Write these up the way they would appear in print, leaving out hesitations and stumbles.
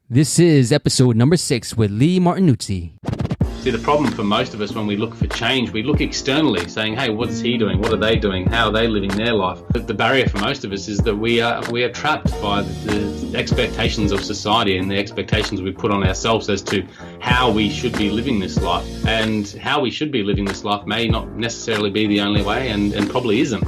This is episode number 6 with Leigh Martinuzzi. See, the problem for most of us when we look for change, we look externally saying, hey, what's he doing? What are they doing? How are they living their life? But the barrier for most of us is that we are trapped by the expectations of society and the expectations we put on ourselves as to how we should be living this life. And how we should be living this life may not necessarily be the only way and probably isn't.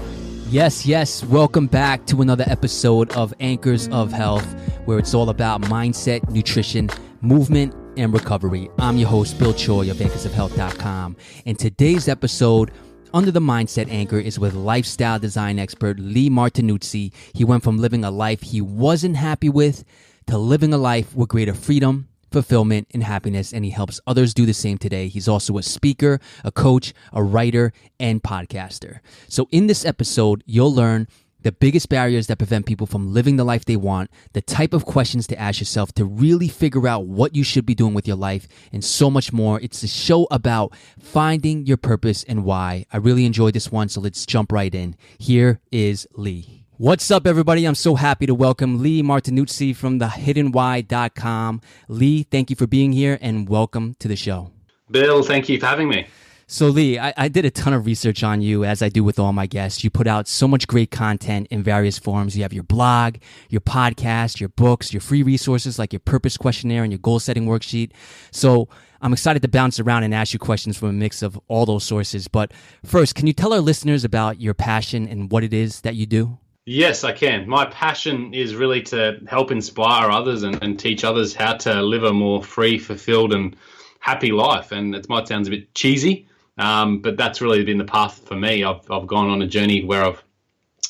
Yes. Welcome back to another episode of Anchors of Health, where it's all about mindset, nutrition, movement, and recovery. I'm your host, Bill Choi of anchorsofhealth.com. And today's episode under the mindset anchor is with lifestyle design expert Leigh Martinuzzi. He went from living a life he wasn't happy with to living a life with greater freedom, fulfillment, and happiness, and he helps others do the same today. He's also a speaker, a coach, a writer, and podcaster. So in this episode, you'll learn the biggest barriers that prevent people from living the life they want, the type of questions to ask yourself to really figure out what you should be doing with your life, and so much more. It's a show about finding your purpose and why. I really enjoyed this one, so let's jump right in. Here is Leigh. What's up, everybody? I'm so happy to welcome Leigh Martinuzzi from thehiddenwhy.com. Leigh, thank you for being here and welcome to the show. Bill, thank you for having me. So Leigh, I did a ton of research on you, as I do with all my guests. You put out so much great content in various forms. You have your blog, your podcast, your books, your free resources like your purpose questionnaire and your goal setting worksheet. So I'm excited to bounce around and ask you questions from a mix of all those sources. But first, can you tell our listeners about your passion and what it is that you do? Yes, I can. My passion is really to help inspire others and teach others how to live a more free, fulfilled, and happy life. And it might sound a bit cheesy, but that's really been the path for me. I've gone on a journey where I've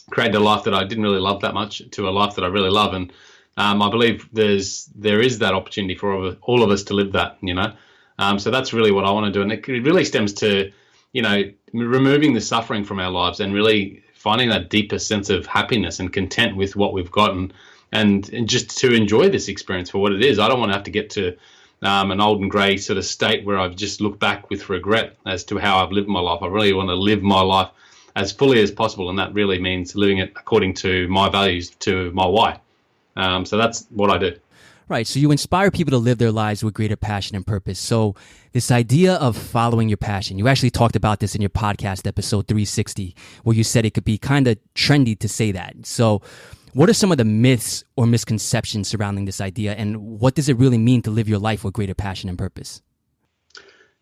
created a life that I didn't really love that much to a life that I really love. And I believe there is that opportunity for all of us to live that, So that's really what I want to do. And it really stems to, removing the suffering from our lives and really finding that deeper sense of happiness and content with what we've gotten and just to enjoy this experience for what it is. I don't want to have to get to an old and grey sort of state where I've just looked back with regret as to how I've lived my life. I really want to live my life as fully as possible, and that really means living it according to my values, to my why. So that's what I do. Right. So you inspire people to live their lives with greater passion and purpose. So this idea of following your passion, you actually talked about this in your podcast episode 360, where you said it could be kind of trendy to say that. So what are some of the myths or misconceptions surrounding this idea, and what does it really mean to live your life with greater passion and purpose?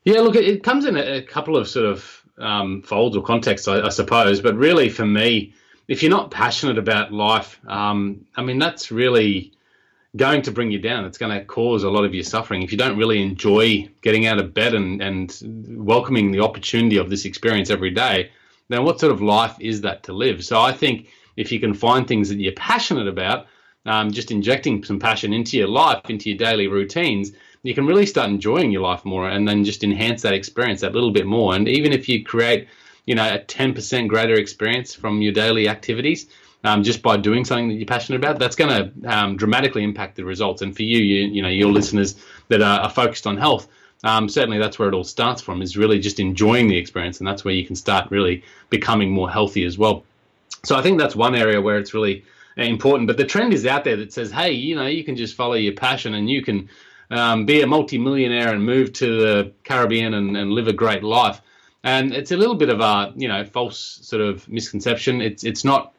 Yeah, look, it comes in a couple of sort of folds or contexts, I suppose. But really, for me, if you're not passionate about life, that's really going to bring you down. It's going to cause a lot of your suffering. If you don't really enjoy getting out of bed and welcoming the opportunity of this experience every day, then what sort of life is that to live? So I think if you can find things that you're passionate about, just injecting some passion into your life, into your daily routines, you can really start enjoying your life more and then just enhance that experience that little bit more. And even if you create, a 10% greater experience from your daily activities, just by doing something that you're passionate about, that's going to dramatically impact the results. And for your listeners that are focused on health, certainly that's where it all starts from, is really just enjoying the experience. And that's where you can start really becoming more healthy as well. So I think that's one area where it's really important. But the trend is out there that says, hey, you can just follow your passion and you can be a multimillionaire and move to the Caribbean and live a great life. And it's a little bit of a, false sort of misconception. It's not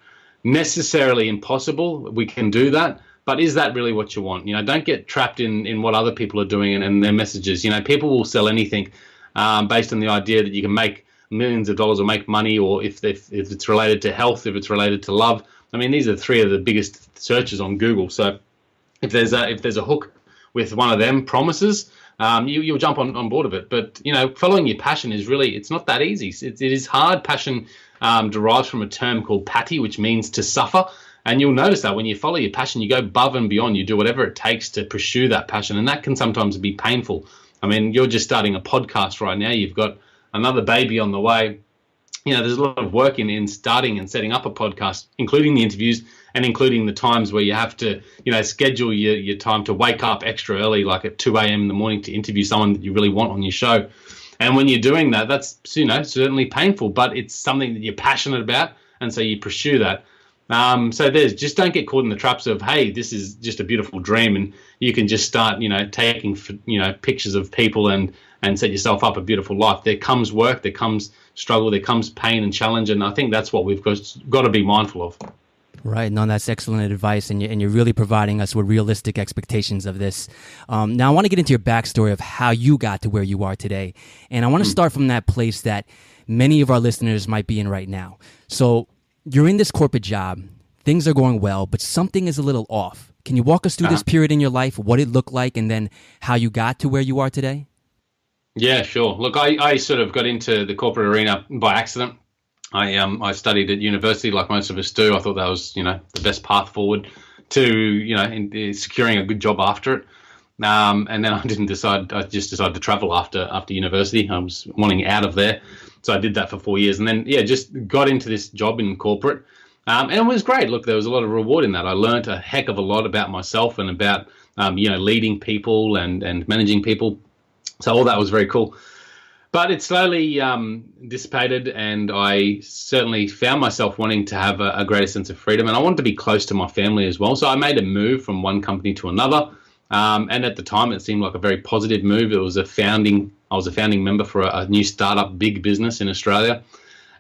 necessarily impossible. We can do that, but is that really what you want? Don't get trapped in what other people are doing and their messages. People will sell anything based on the idea that you can make millions of dollars or make money, or if it's related to health, if it's related to love. These are three of the biggest searches on Google. So if there's a hook with one of them promises, you'll jump on board of it. But following your passion is really, it's not that easy. It is hard. Passion derives from a term called pati, which means to suffer. And you'll notice that when you follow your passion, you go above and beyond. You do whatever it takes to pursue that passion. And that can sometimes be painful. You're just starting a podcast right now. You've got another baby on the way. There's a lot of work in starting and setting up a podcast, including the interviews and including the times where you have to, schedule your time to wake up extra early, like at 2 a.m. in the morning, to interview someone that you really want on your show. And when you're doing that, that's, certainly painful, but it's something that you're passionate about. And so you pursue that. So there's just don't get caught in the traps of, hey, this is just a beautiful dream, and you can just start, taking, pictures of people and set yourself up a beautiful life. There comes work, there comes struggle, there comes pain and challenge, and I think that's what we've got to be mindful of. Right. No, that's excellent advice, and you're really providing us with realistic expectations of this. Now, I want to get into your backstory of how you got to where you are today, and I want to start from that place that many of our listeners might be in right now. So you're in this corporate job, things are going well, but something is a little off. Can you walk us through this period in your life, what it looked like, and then how you got to where you are today? Yeah, sure. Look, I sort of got into the corporate arena by accident. I studied at university like most of us do. I thought that was, the best path forward to, securing a good job after it. And then I just decided to travel after university. I was wanting out of there. So I did that for 4 years, and then, just got into this job in corporate. And it was great. Look, there was a lot of reward in that. I learned a heck of a lot about myself and about, leading people and managing people. So all that was very cool. But it slowly dissipated, and I certainly found myself wanting to have a greater sense of freedom. And I wanted to be close to my family as well. So I made a move from one company to another. And at the time, it seemed like a very positive move. I was a founding member for a new startup, big business in Australia.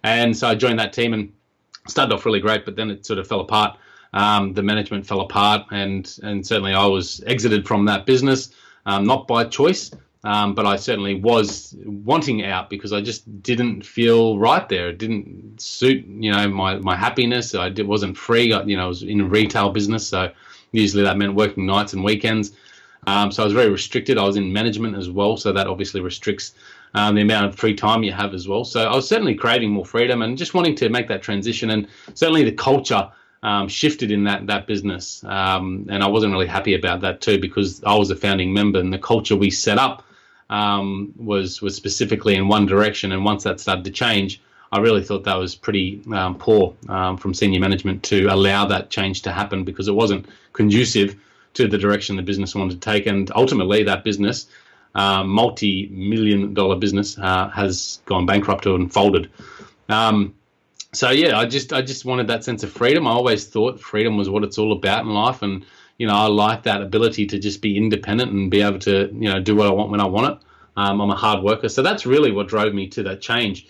And so I joined that team and started off really great, but then it sort of fell apart. The management fell apart, and certainly I was exited from that business, not by choice, but I certainly was wanting out because I just didn't feel right there. It didn't suit, my happiness. It wasn't free. I was in a retail business, so usually that meant working nights and weekends. So I was very restricted. I was in management as well, so that obviously restricts the amount of free time you have as well. So I was certainly craving more freedom and just wanting to make that transition. And certainly the culture shifted in that business. And I wasn't really happy about that too, because I was a founding member, and the culture we set up was specifically in one direction. And once that started to change, I really thought that was pretty poor from senior management to allow that change to happen, because it wasn't conducive to the direction the business wanted to take. And ultimately that business, multi-million-dollar business, has gone bankrupt and folded. So yeah, I just wanted that sense of freedom. I always thought freedom was what it's all about in life, and I like that ability to just be independent and be able to do what I want when I want it. I'm a hard worker, so that's really what drove me to that change,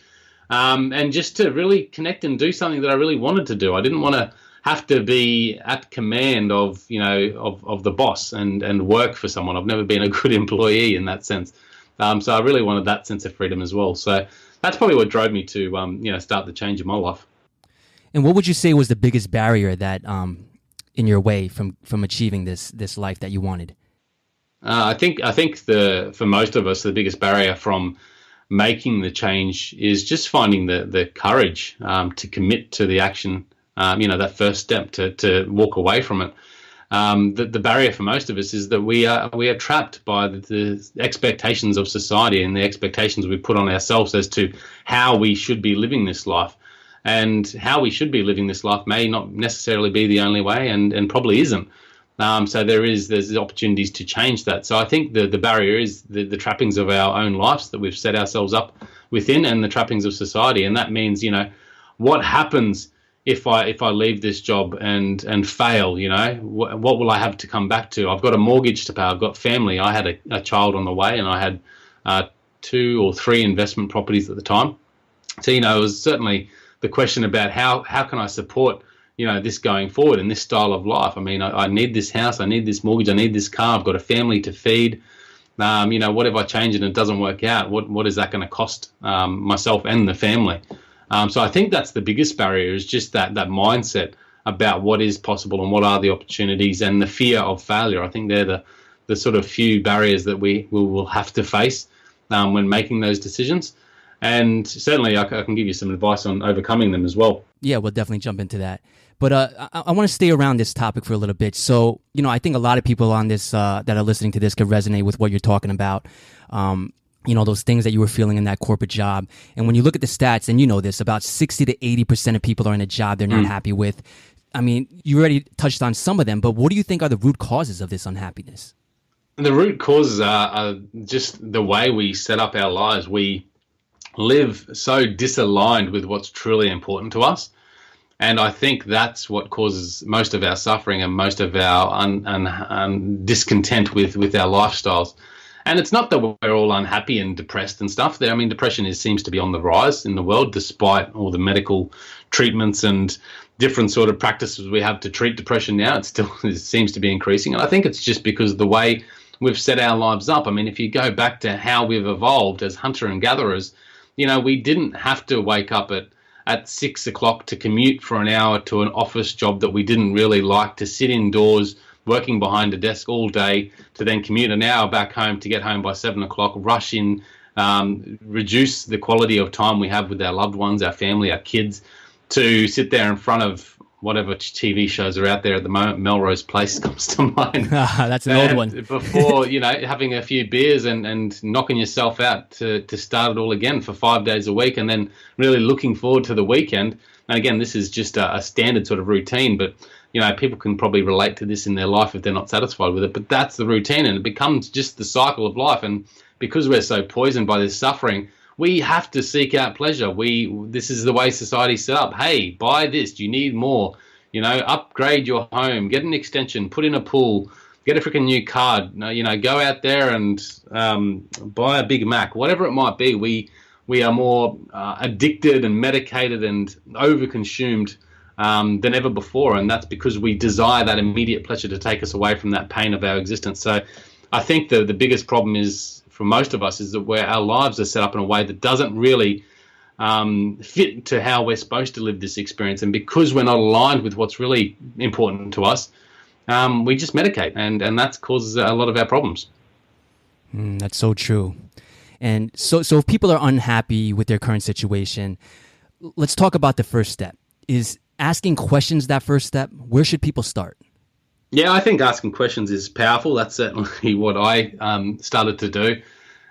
and just to really connect and do something that I really wanted to do. I didn't want to have to be at command of the boss and work for someone. I've never been a good employee in that sense. So I really wanted that sense of freedom as well. So that's probably what drove me to start the change in my life. And what would you say was the biggest barrier that in your way from achieving this life that you wanted? I think for most of us, the biggest barrier from making the change is just finding the courage to commit to the action. That first step to walk away from it. The barrier for most of us is that we are trapped by the expectations of society and the expectations we put on ourselves as to how we should be living this life. And how we should be living this life may not necessarily be the only way, and probably isn't. So there's opportunities to change that. So I think the barrier is the trappings of our own lives that we've set ourselves up within, and the trappings of society. And that means, what happens if I leave this job and fail? What will I have to come back to? I've got a mortgage to pay. I've got family. I had a child on the way, and I had 2 or 3 investment properties at the time. So it was certainly the question about how can I support this going forward in this style of life. I mean, I need this house, I need this mortgage, I need this car. I've got a family to feed. What if I change it and it doesn't work out? What is that going to cost myself and the family? So I think that's the biggest barrier, is just that mindset about what is possible and what are the opportunities, and the fear of failure. I think they're the sort of few barriers that we will have to face when making those decisions. And certainly I can give you some advice on overcoming them as well. Yeah, we'll definitely jump into that. But I want to stay around this topic for a little bit. So, I think a lot of people on this that are listening to this could resonate with what you're talking about. Those things that you were feeling in that corporate job. And when you look at the stats, and this, about 60 to 80% of people are in a job they're not happy with. I mean, you already touched on some of them, but what do you think are the root causes of this unhappiness? The root causes are just the way we set up our lives. We live so disaligned with what's truly important to us. And I think that's what causes most of our suffering and most of our discontent with our lifestyles. And it's not that we're all unhappy and depressed and stuff. I mean, depression seems to be on the rise in the world, despite all the medical treatments and different sort of practices we have to treat depression now. It seems to be increasing. And I think it's just because of the way we've set our lives up. I mean, if you go back to how we've evolved as hunter and gatherers, we didn't have to wake up at 6 o'clock to commute for an hour to an office job that we didn't really like, to sit indoors working behind a desk all day, to then commute an hour back home to get home by 7 o'clock, rush in, reduce the quality of time we have with our loved ones, our family, our kids, to sit there in front of whatever TV shows are out there at the moment. Melrose Place comes to mind. That's an old one. Before, having a few beers and knocking yourself out to start it all again for 5 days a week, and then really looking forward to the weekend. And again, this is just a standard sort of routine, but people can probably relate to this in their life if they're not satisfied with it. But that's the routine, and it becomes just the cycle of life. And because we're so poisoned by this suffering, we have to seek out pleasure. This is the way society's set up. Hey, buy this. Do you need more? Upgrade your home, get an extension, put in a pool, get a freaking new car. Go out there and buy a Big Mac, whatever it might be. We are more addicted and medicated and overconsumed than ever before, and that's because we desire that immediate pleasure to take us away from that pain of our existence. So I think the biggest problem is, for most of us, is that where our lives are set up in a way that doesn't really fit to how we're supposed to live this experience. And because we're not aligned with what's really important to us, we just medicate, and that causes a lot of our problems. That's so true. And so if people are unhappy with their current situation, let's talk about the first step. Is asking questions that first step? Where should people start? Yeah, I think asking questions is powerful. That's certainly what I started to do.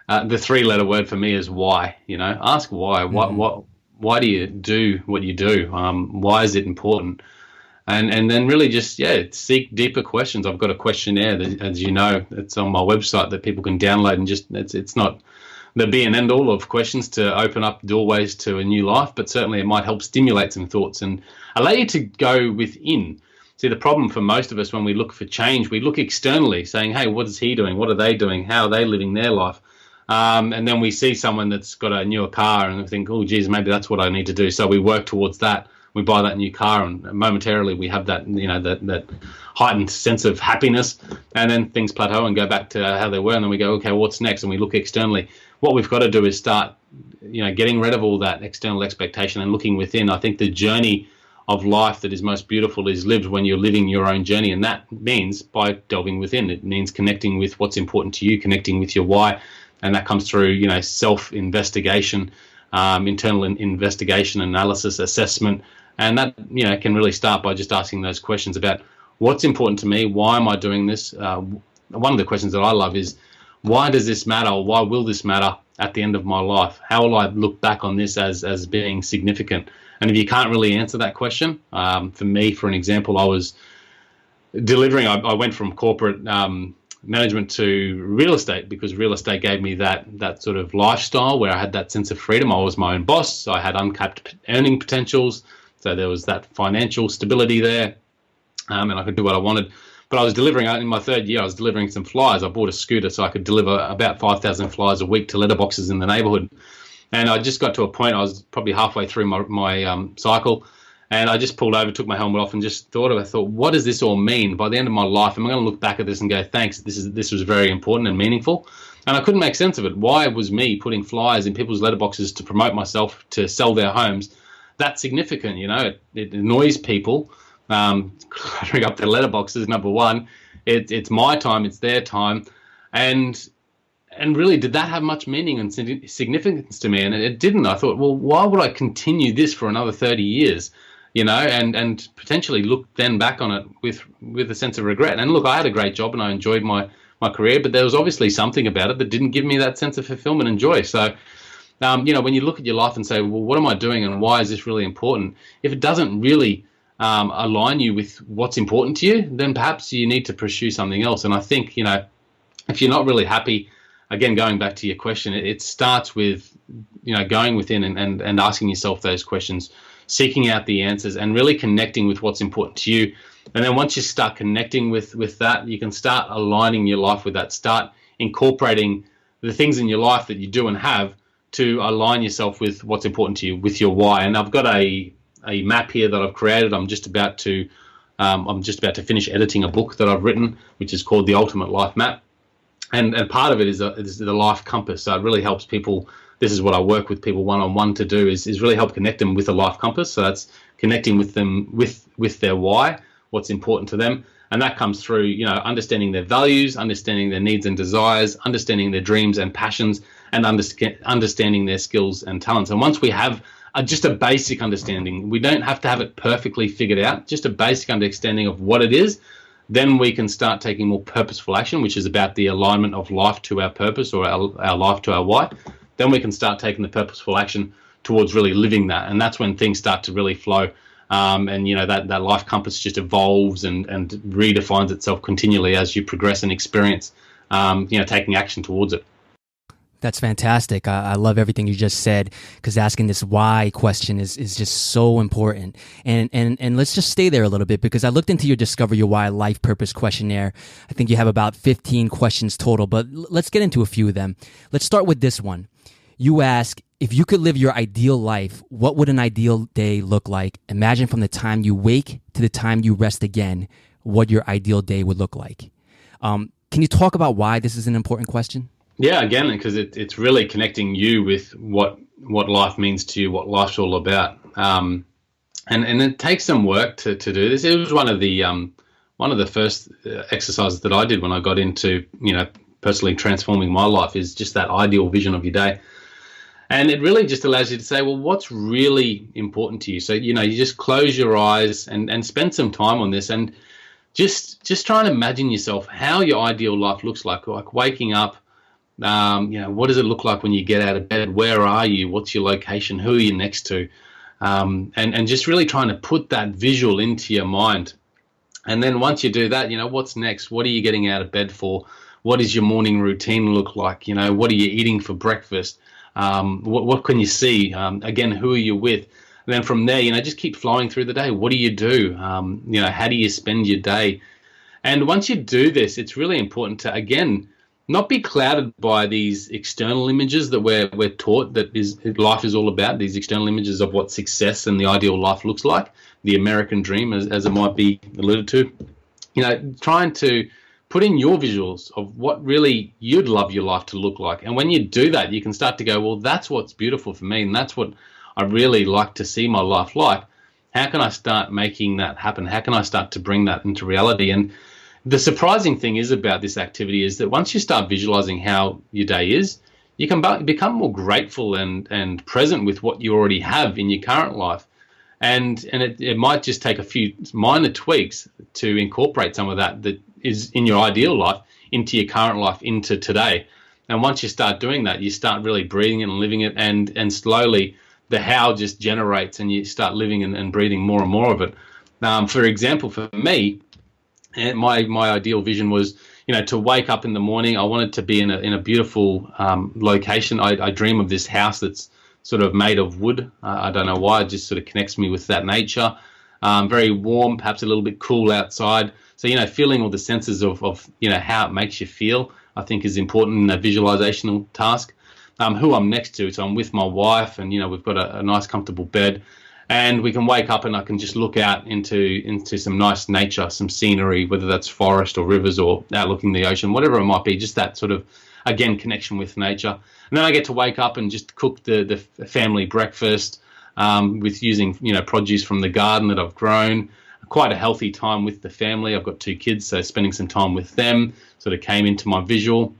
The three-letter word for me is why. Ask why. Why do you do what you do? Why is it important? And then really just seek deeper questions. I've got a questionnaire that, as you know, it's on my website that people can download, and just it's not the be and end all of questions to open up doorways to a new life, but certainly it might help stimulate some thoughts and allow you to go within. See, the problem for most of us when we look for change, we look externally, saying, hey, what is he doing? What are they doing? How are they living their life? And then we see someone that's got a newer car and we think, oh, geez, maybe that's what I need to do. So we work towards that. We buy that new car, and momentarily we have that, that heightened sense of happiness, and then things plateau and go back to how they were. And then we go, okay, what's next? And we look externally. What we've got to do is start, getting rid of all that external expectation and looking within. I think the journey of life that is most beautiful is lived when you're living your own journey, and that means by delving within. It means connecting with what's important to you, connecting with your why, and that comes through, self-investigation, internal investigation, analysis, assessment, and that, can really start by just asking those questions about what's important to me, why am I doing this? One of the questions that I love is, why does this matter, or why will this matter at the end of my life? How will I look back on this as being significant? And if you can't really answer that question, for me, for an example, I was delivering, I went from corporate management to real estate because real estate gave me that sort of lifestyle where I had that sense of freedom. I was my own boss. I had uncapped earning potentials. So there was that financial stability there, and I could do what I wanted. But I was delivering, in my third year, I was delivering some flyers. I bought a scooter so I could deliver about 5,000 flyers a week to letterboxes in the neighborhood. And I just got to a point, I was probably halfway through my cycle, and I just pulled over, took my helmet off, and just thought, what does this all mean? By the end of my life, am I going to look back at this and go, thanks, this was very important and meaningful? And I couldn't make sense of it. Why was me putting flyers in people's letterboxes to promote myself, to sell their homes, that significant? It annoys people. Clearing up their letterboxes, number one. It's my time, it's their time. And really, did that have much meaning and significance to me? And it didn't. I thought, well, why would I continue this for another 30 years? And potentially look then back on it with a sense of regret. And look, I had a great job and I enjoyed my career, but there was obviously something about it that didn't give me that sense of fulfillment and joy. So, when you look at your life and say, well, what am I doing and why is this really important? If it doesn't really align you with what's important to you, then perhaps you need to pursue something else. And I think, if you're not really happy, again, going back to your question, it starts with, going within and asking yourself those questions. seeking out the answers, and really connecting with what's important to you. And then once you start connecting with that, you can start aligning your life with that. Start incorporating the things in your life that you do and have to align yourself with what's important to you, with your why. And I've got a map here that I've created. I'm just about to finish editing a book that I've written, which is called The Ultimate Life Map. And part of it is the life compass. So it really helps people. This is what I work with people one-on-one to do, is really help connect them with a life compass. So that's connecting with them with their why, what's important to them. And that comes through, understanding their values, understanding their needs and desires, understanding their dreams and passions, and understanding their skills and talents. And once we have just a basic understanding, we don't have to have it perfectly figured out, just a basic understanding of what it is, then we can start taking more purposeful action, which is about the alignment of life to our purpose, or our life to our why. Then we can start taking the purposeful action towards really living that. And that's when things start to really flow. And that life compass just evolves and redefines itself continually as you progress and experience, taking action towards it. That's fantastic. I love everything you just said, because asking this why question is just so important. And let's just stay there a little bit, because I looked into your Discover Your Why Life Purpose questionnaire. I think you have about 15 questions total, but let's get into a few of them. Let's start with this one. You ask, if you could live your ideal life, what would an ideal day look like? Imagine from the time you wake to the time you rest again, what your ideal day would look like. Can you talk about why this is an important question? Yeah, again, because it's really connecting you with what life means to you, what life's all about. And it takes some work to do this. It was one of the first exercises that I did when I got into, personally transforming my life, is just that ideal vision of your day. And it really just allows you to say, well, what's really important to you? So, you just close your eyes and spend some time on this, and just try and imagine yourself how your ideal life looks like waking up. What does it look like when you get out of bed? Where are you? What's your location? Who are you next to? And just really trying to put that visual into your mind. And then once you do that, what's next? What are you getting out of bed for? What does your morning routine look like? What are you eating for breakfast? What can you see? Again, who are you with? And then from there, just keep flowing through the day. What do you do? How do you spend your day? And once you do this, it's really important to, again, not be clouded by these external images that we're taught that life is all about, these external images of what success and the ideal life looks like, the American dream, as it might be alluded to. Trying to put in your visuals of what really you'd love your life to look like. And when you do that, you can start to go, well, that's what's beautiful for me, and that's what I really like to see my life like. How can I start making that happen? How can I start to bring that into reality? And the surprising thing is about this activity is that once you start visualizing how your day is, you can become more grateful and present with what you already have in your current life. And it might just take a few minor tweaks to incorporate some of that is in your ideal life into your current life, into today. And once you start doing that, you start really breathing it and living it, and slowly the how just generates, and you start living and breathing more and more of it. For example, for me, my ideal vision was, to wake up in the morning. I wanted to be in a beautiful location. I dream of this house that's sort of made of wood. I don't know why, it just sort of connects me with that nature. Very warm, perhaps a little bit cool outside. So, feeling all the senses of how it makes you feel, I think is important in a visualizational task. Who I'm next to. So I'm with my wife, and, we've got a nice comfortable bed, and we can wake up and I can just look out into some nice nature, some scenery, whether that's forest or rivers or outlooking the ocean, whatever it might be, just that sort of, again, connection with nature. And then I get to wake up and just cook the family breakfast with using, produce from the garden that I've grown. Quite a healthy time with the family. I've got 2 kids, so spending some time with them sort of came into my visual.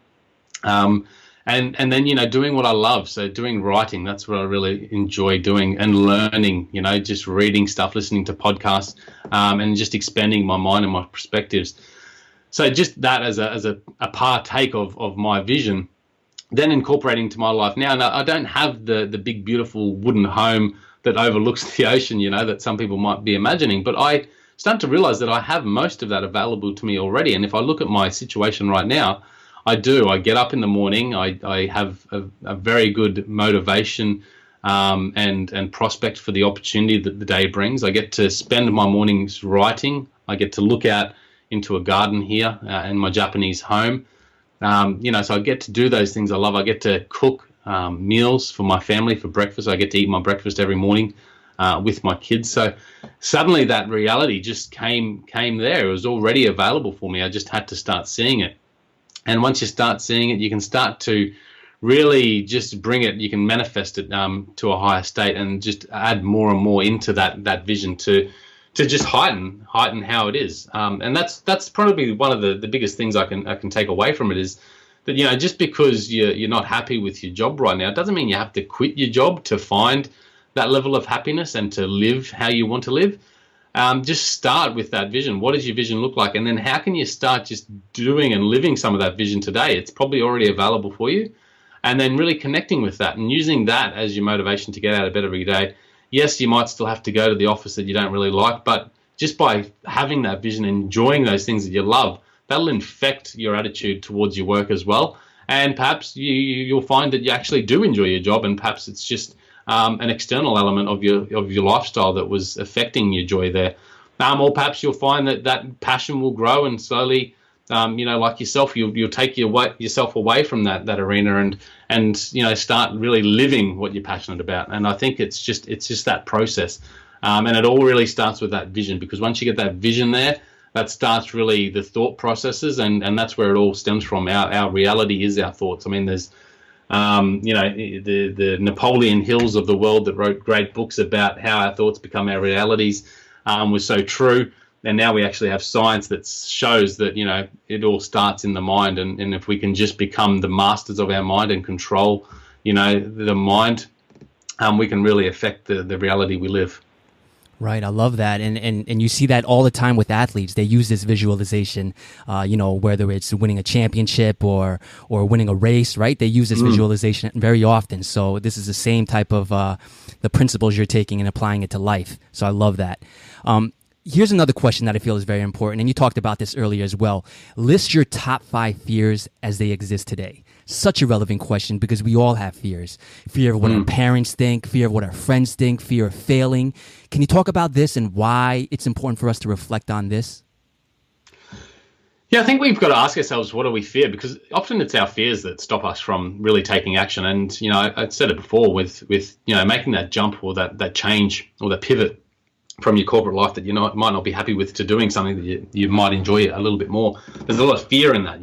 And then, doing what I love. So doing writing, that's what I really enjoy doing, and learning, just reading stuff, listening to podcasts, and just expanding my mind and my perspectives. So just that as a partake of my vision, then incorporating to my life now. Now, I don't have the big, beautiful wooden home that overlooks the ocean, that some people might be imagining, but I start to realize that I have most of that available to me already. And if I look at my situation right now, I do. I get up in the morning. I have a very good motivation and prospect for the opportunity that the day brings. I get to spend my mornings writing. I get to look out into a garden here in my Japanese home. So I get to do those things I love. I get to cook meals for my family for breakfast. I get to eat my breakfast every morning with my kids. So suddenly that reality just came there. It was already available for me. I just had to start seeing it. And once you start seeing it, you can start to really just bring it, you can manifest it to a higher state and just add more and more into that vision to just heighten how it is. And that's probably one of the biggest things I can take away from it is that, just because you're not happy with your job right now, it doesn't mean you have to quit your job to find that level of happiness and to live how you want to live. Just start with that vision. What does your vision look like? And then how can you start just doing and living some of that vision today? It's probably already available for you. And then really connecting with that and using that as your motivation to get out of bed every day. Yes, you might still have to go to the office that you don't really like, but just by having that vision and enjoying those things that you love, that'll infect your attitude towards your work as well. And perhaps you'll find that you actually do enjoy your job, and perhaps it's just an external element of your lifestyle that was affecting your joy there. Or perhaps you'll find that passion will grow and slowly, like yourself, you'll take yourself away from that arena and start really living what you're passionate about. And I think it's just that process. And it all really starts with that vision, because once you get that vision there, that starts really the thought processes, and that's where it all stems from. Our reality is our thoughts. I mean, there's the Napoleon Hills of the world that wrote great books about how our thoughts become our realities was so true. And now we actually have science that shows that, it all starts in the mind. And if we can just become the masters of our mind and control, the mind, we can really affect the reality we live. Right. I love that. And you see that all the time with athletes. They use this visualization, whether it's winning a championship or winning a race, right? They use this visualization very often. So this is the same type of the principles you're taking and applying it to life. So I love that. Here's another question that I feel is very important, and you talked about this earlier as well. List your top 5 fears as they exist today. Such a relevant question, because we all have fears. Fear of what our parents think, fear of what our friends think, fear of failing. Can you talk about this and why it's important for us to reflect on this? Yeah, I think we've got to ask ourselves, what do we fear? Because often it's our fears that stop us from really taking action. And, I said it before with making that jump or that change or that pivot from your corporate life that might not be happy with to doing something that you might enjoy a little bit more. There's a lot of fear in that,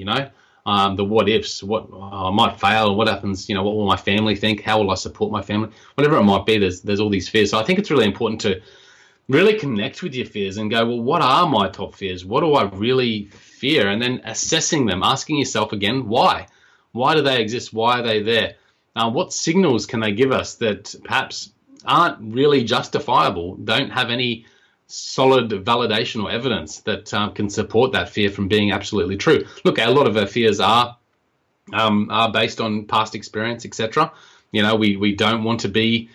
the what ifs, I might fail, what happens, what will my family think, how will I support my family, whatever it might be. There's all these fears. So I think it's really important to really connect with your fears and go, well, what are my top fears? What do I really fear? And then assessing them, asking yourself again, why do they exist? Why are they there? What signals can they give us that perhaps aren't really justifiable, don't have any solid validation or evidence that can support that fear from being absolutely true? Look, a lot of our fears are based on past experience, etc. We don't want to be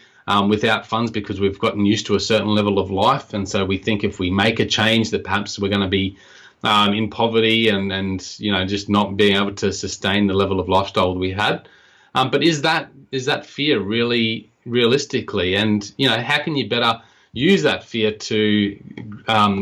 without funds because we've gotten used to a certain level of life, and so we think if we make a change that perhaps we're going to be in poverty and just not being able to sustain the level of lifestyle that we had. But is that fear really realistically, and how can you better use that fear to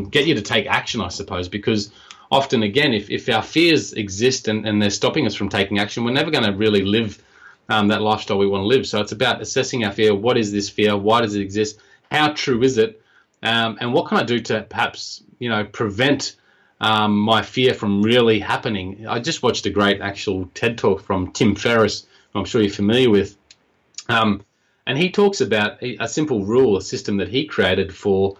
get you to take action, I suppose? Because often, again, if our fears exist and they're stopping us from taking action, we're never going to really live that lifestyle we want to live. So it's about assessing our fear. What is this fear? Why does it exist? How true is it? And what can I do to perhaps prevent my fear from really happening? I just watched a great actual TED Talk from Tim Ferriss, who I'm sure you're familiar with. And he talks about a simple rule, a system that he created for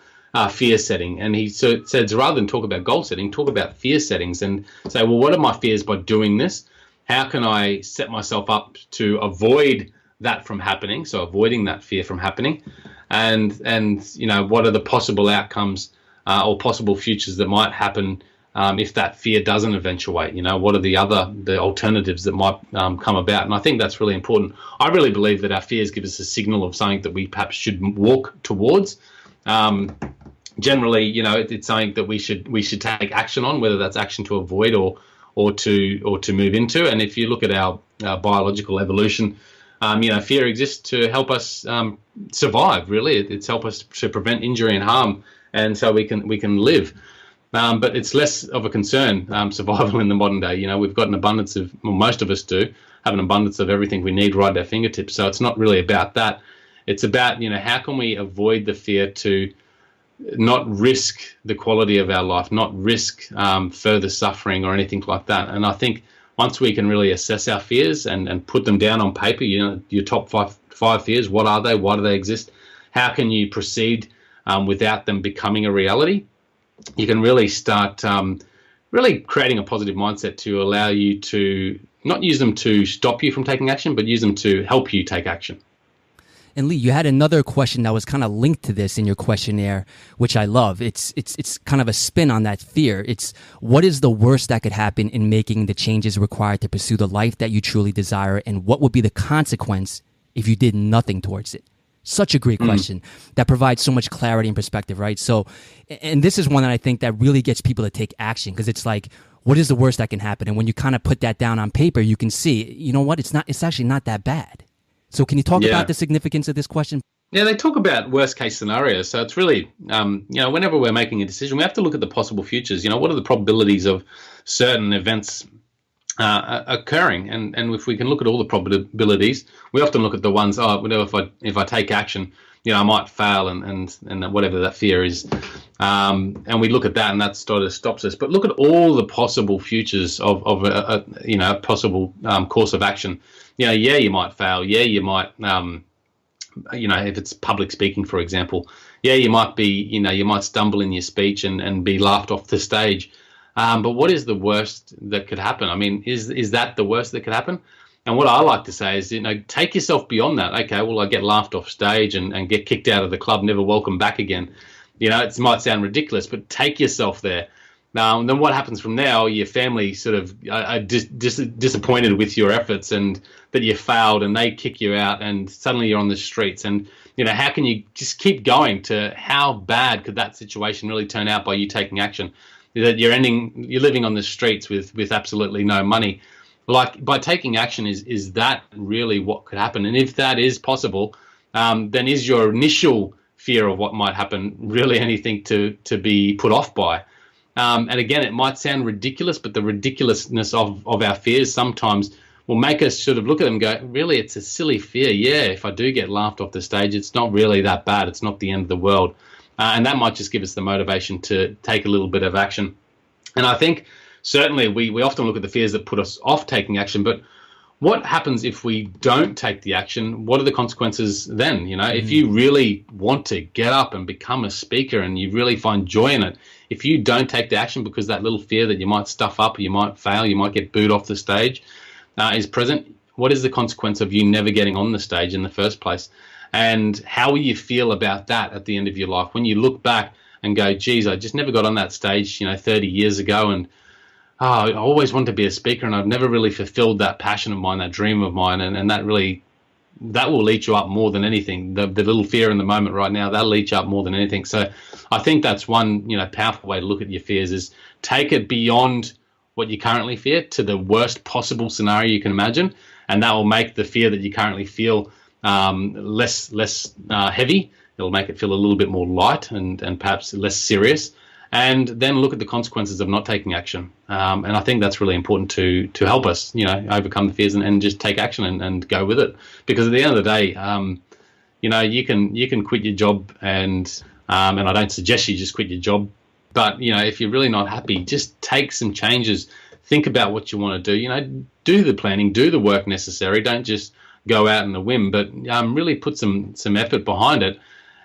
fear setting. And he says, rather than talk about goal setting, talk about fear settings and say, well, what are my fears by doing this? How can I set myself up to avoid that from happening? So avoiding that fear from happening. And what are the possible outcomes or possible futures that might happen if that fear doesn't eventuate? What are the alternatives that might come about? And I think that's really important. I really believe that our fears give us a signal of something that we perhaps should walk towards. Generally, it's something that we should take action on, whether that's action to avoid or to move into. And if you look at our biological evolution, Fear exists to help us survive. Really, it's help us to prevent injury and harm, and so we can live. But it's less of a concern, survival in the modern day. We've got an abundance of, well, most of us do have an abundance of everything we need right at our fingertips. So it's not really about that. It's about, how can we avoid the fear to not risk the quality of our life, not risk further suffering or anything like that. And I think once we can really assess our fears and put them down on paper, your top five fears, what are they? Why do they exist? How can you proceed without them becoming a reality? You can really start really creating a positive mindset to allow you to not use them to stop you from taking action, but use them to help you take action. And Leigh, you had another question that was kind of linked to this in your questionnaire, which I love. It's kind of a spin on that fear. It's what is the worst that could happen in making the changes required to pursue the life that you truly desire, and what would be the consequence if you did nothing towards it? Such a great question that provides so much clarity and perspective, right? So, and this is one that I think that really gets people to take action, because it's like, what is the worst that can happen? And when you kind of put that down on paper, you can see, you know what, it's actually not that bad. So can you talk about the significance of this question? Yeah, they talk about worst case scenarios. So it's really, whenever we're making a decision, we have to look at the possible futures. What are the probabilities of certain events occurring? And if we can look at all the probabilities, we often look at the ones, if I take action, I might fail and whatever that fear is. And we look at that, and that sort of stops us. But look at all the possible futures of a possible course of action. You might fail. You might, if it's public speaking, for example, you might be, you might stumble in your speech and be laughed off the stage. But what is the worst that could happen? I mean, is that the worst that could happen? And what I like to say is, take yourself beyond that. Okay, well, I get laughed off stage and get kicked out of the club, never welcome back again. It might sound ridiculous, but take yourself there. And then what happens from there? Your family sort of are disappointed with your efforts and that you failed, and they kick you out, and suddenly you're on the streets. And, how can you just keep going to how bad could that situation really turn out by you taking action? That you're living on the streets with absolutely no money. Like, by taking action, is that really what could happen? And if that is possible, then is your initial fear of what might happen really anything to be put off by? And again, it might sound ridiculous, but the ridiculousness of our fears sometimes will make us sort of look at them and go, really, it's a silly fear. Yeah, if I do get laughed off the stage, it's not really that bad. It's not the end of the world. And that might just give us the motivation to take a little bit of action. And I think certainly we often look at the fears that put us off taking action, but what happens if we don't take the action? What are the consequences then? If you really want to get up and become a speaker and you really find joy in it, if you don't take the action because that little fear that you might stuff up, or you might fail, you might get booed off the stage is present, what is the consequence of you never getting on the stage in the first place? And how will you feel about that at the end of your life? When you look back and go, geez, I just never got on that stage, 30 years ago, and I always wanted to be a speaker, and I've never really fulfilled that passion of mine, that dream of mine, and that will eat you up more than anything. The little fear in the moment right now, that'll eat you up more than anything. So I think that's one, powerful way to look at your fears, is take it beyond what you currently fear to the worst possible scenario you can imagine, and that will make the fear that you currently feel less heavy. It'll make it feel a little bit more light and perhaps less serious. And then look at the consequences of not taking action. And I think that's really important to help us, overcome the fears and just take action and go with it. Because at the end of the day, you can quit your job, and I don't suggest you just quit your job. But, if you're really not happy, just take some changes. Think about what you want to do. Do the planning, do the work necessary. Don't just go out on a whim, but really put some effort behind it.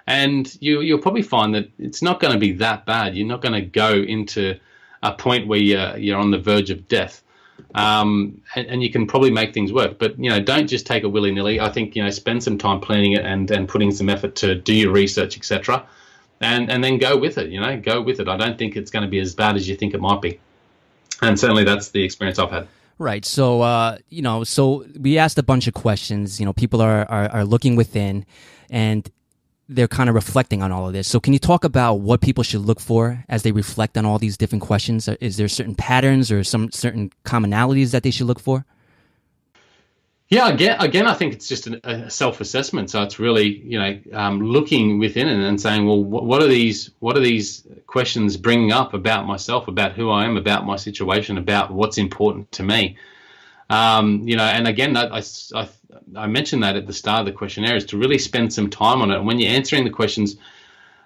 And you'll probably find that it's not going to be that bad. You're not going to go into a point where you're on the verge of death. And you can probably make things work. But, don't just take it willy-nilly. I think, spend some time planning it and putting some effort to do your research, etc. And then go with it, go with it. I don't think it's going to be as bad as you think it might be. And certainly that's the experience I've had. Right. So, so we asked a bunch of questions. People are looking within, and they're kind of reflecting on all of this. So can you talk about what people should look for as they reflect on all these different questions? Is there certain patterns or some certain commonalities that they should look for? Yeah, again, I think it's just a self-assessment. So it's really, looking within and saying, well, what are these questions bringing up about myself, about who I am, about my situation, about what's important to me? And again, I mentioned that at the start of the questionnaire, is to really spend some time on it. And when you're answering the questions,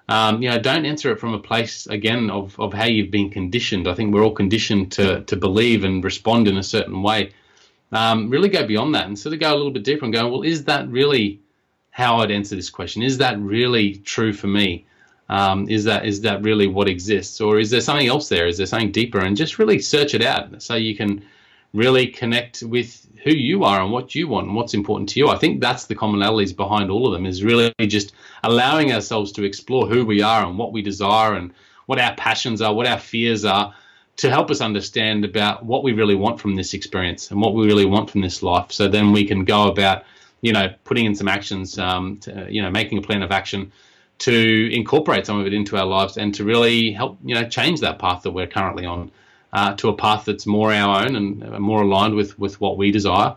don't answer it from a place, again, of how you've been conditioned. I think we're all conditioned to believe and respond in a certain way. Really go beyond that and sort of go a little bit deeper and go, well, is that really how I'd answer this question? Is that really true for me? Is that really what exists? Or is there something else there? Is there something deeper? And just really search it out so you can really connect with who you are and what you want and what's important to you. I think that's the commonalities behind all of them, is really just allowing ourselves to explore who we are and what we desire and what our passions are, what our fears are, to help us understand about what we really want from this experience and what we really want from this life. So then we can go about, putting in some actions, making a plan of action to incorporate some of it into our lives and to really help, change that path that we're currently on to a path that's more our own and more aligned with what we desire.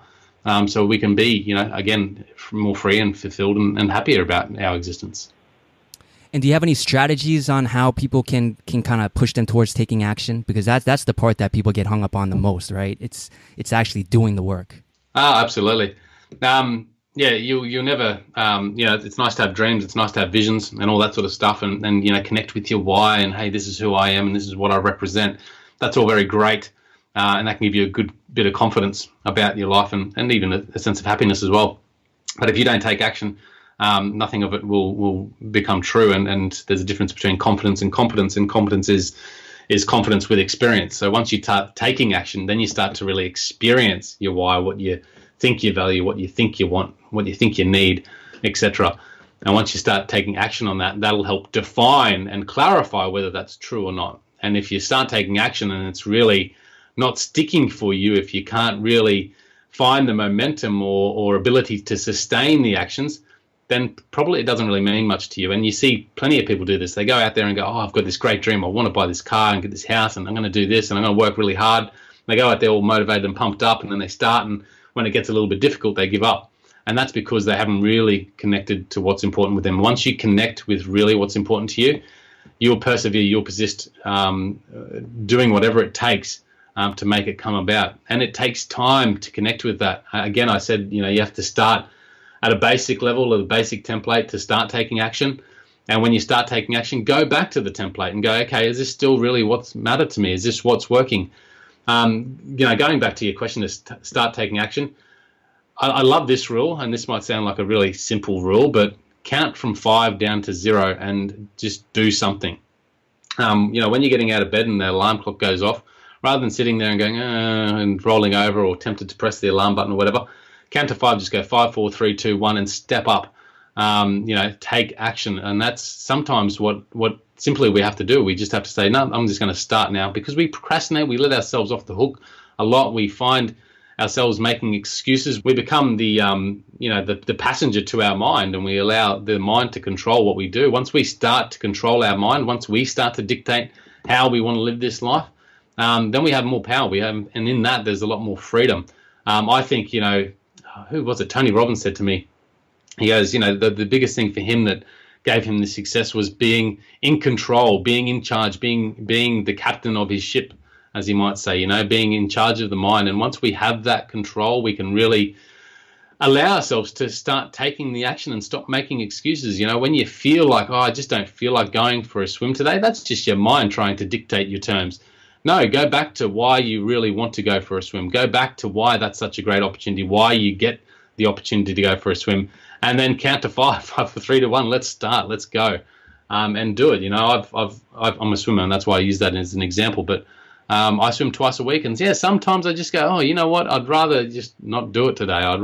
So we can be, again, more free and fulfilled and happier about our existence. And do you have any strategies on how people can kind of push them towards taking action? Because that's the part that people get hung up on the most, right? It's actually doing the work. Oh, absolutely. You'll never, it's nice to have dreams. It's nice to have visions and all that sort of stuff and connect with your why and, hey, this is who I am and this is what I represent. That's all very great. And that can give you a good bit of confidence about your life and even a sense of happiness as well. But if you don't take action, nothing of it will become true. And there's a difference between confidence and competence. And competence is confidence with experience. So once you start taking action, then you start to really experience your why, what you think you value, what you think you want, what you think you need, etc. And once you start taking action on that, that'll help define and clarify whether that's true or not. And if you start taking action and it's really not sticking for you, if you can't really find the momentum or ability to sustain the actions, then probably it doesn't really mean much to you. And you see plenty of people do this. They go out there and go, oh, I've got this great dream. I want to buy this car and get this house and I'm going to do this and I'm going to work really hard. They go out there all motivated and pumped up, and then they start, and when it gets a little bit difficult, they give up. And that's because they haven't really connected to what's important with them. Once you connect with really what's important to you, you'll persevere, you'll persist, doing whatever it takes to make it come about. And it takes time to connect with that. Again, I said, you have to start at a basic level of the basic template to start taking action. And when you start taking action, go back to the template and go, okay, is this still really what's mattered to me? Is this what's working? Going back to your question to start taking action, I love this rule, and this might sound like a really simple rule, but count from 5 down to 0 and just do something. When you're getting out of bed and the alarm clock goes off, rather than sitting there and going and rolling over or tempted to press the alarm button or whatever, count to 5, just go 5, 4, 3, 2, 1 and step up. Take action. And that's sometimes what simply we have to do. We just have to say, no, I'm just going to start now, because we procrastinate. We let ourselves off the hook a lot. We find ourselves making excuses. We become the passenger to our mind, and we allow the mind to control what we do. Once we start to control our mind, once we start to dictate how we want to live this life, then we have more power. And in that, there's a lot more freedom. I think, who was it? Tony Robbins said to me, he goes, the biggest thing for him that gave him the success was being in control, being in charge, being the captain of his ship, as he might say, being in charge of the mind. And once we have that control, we can really allow ourselves to start taking the action and stop making excuses. When you feel like, I just don't feel like going for a swim today, that's just your mind trying to dictate your terms. No, go back to why you really want to go for a swim. Go back to why that's such a great opportunity, why you get the opportunity to go for a swim, and then count to 5, 5, 4, 3, 2, 1. Let's start. Let's go, and do it. I'm a swimmer, and that's why I use that as an example. But I swim twice a week, and sometimes I just go, oh, you know what? I'd rather just not do it today. I've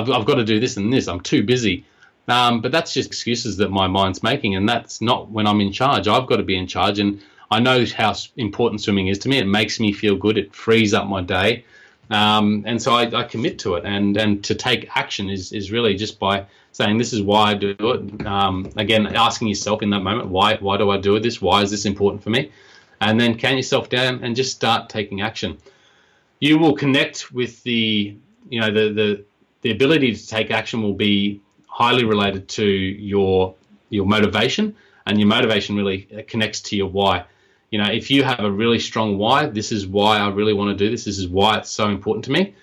got to do this and this. I'm too busy. But that's just excuses that my mind's making, and that's not when I'm in charge. I've got to be in charge, and I know how important swimming is to me. It makes me feel good. It frees up my day. And so I commit to it, and to take action is really just by saying, this is why I do it. Again, asking yourself in that moment, why do I do this? Why is this important for me? And then count yourself down and just start taking action. You will connect with the the ability to take action will be highly related to your motivation, and your motivation really connects to your why. You know, if you have a really strong why, this is why I really want to do this is why it's so important to me,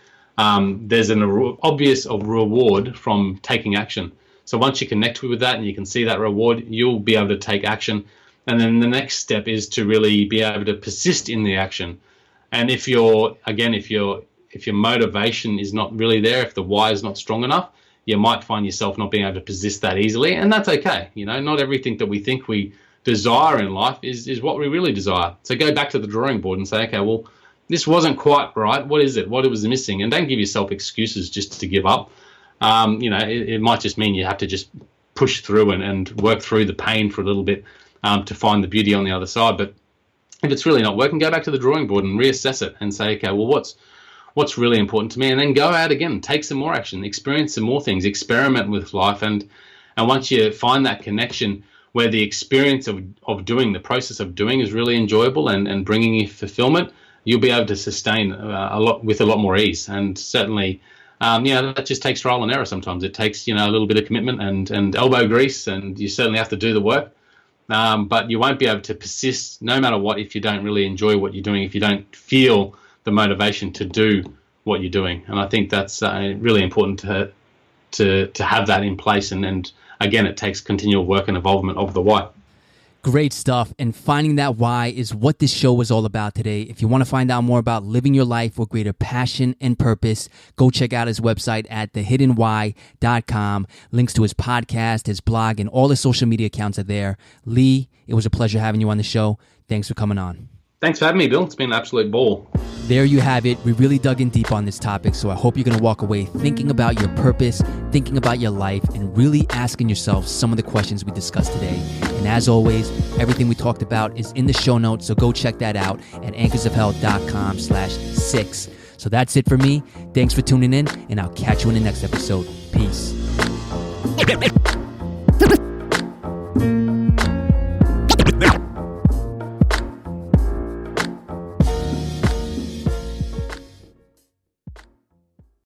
there's an obvious reward from taking action. So once you connect with that and you can see that reward, you'll be able to take action. And then the next step is to really be able to persist in the action. And if your motivation is not really there, if the why is not strong enough, you might find yourself not being able to persist that easily. And that's okay. You know, not everything that we think we desire in life is what we really desire. So go back to the drawing board and say, okay, well, this wasn't quite right. What is it? What was missing? And don't give yourself excuses just to give up. You know, it might just mean you have to just push through and work through the pain for a little bit to find the beauty on the other side. But if it's really not working, go back to the drawing board and reassess it and say, okay, well, what's really important to me? And then go out again, take some more action, experience some more things, experiment with life. And once you find that connection where the experience of doing, the process of doing is really enjoyable and bringing you fulfillment, you'll be able to sustain a lot more ease. And certainly, you know, that just takes trial and error sometimes. It takes, you know, a little bit of commitment and elbow grease, and you certainly have to do the work. But you won't be able to persist no matter what if you don't really enjoy what you're doing, if you don't feel the motivation to do what you're doing. And I think that's really important to have that in place. And again, it takes continual work and involvement of the why. Great stuff. And finding that why is what this show was all about today. If you want to find out more about living your life with greater passion and purpose, go check out his website at thehiddenwhy.com. Links to his podcast, his blog, and all his social media accounts are there. Leigh, it was a pleasure having you on the show. Thanks for coming on. Thanks for having me, Bill. It's been an absolute ball. There you have it. We really dug in deep on this topic, so I hope you're going to walk away thinking about your purpose, thinking about your life, and really asking yourself some of the questions we discussed today. And as always, everything we talked about is in the show notes, so go check that out at anchorsofhealth.com/6. So that's it for me. Thanks for tuning in, and I'll catch you in the next episode. Peace.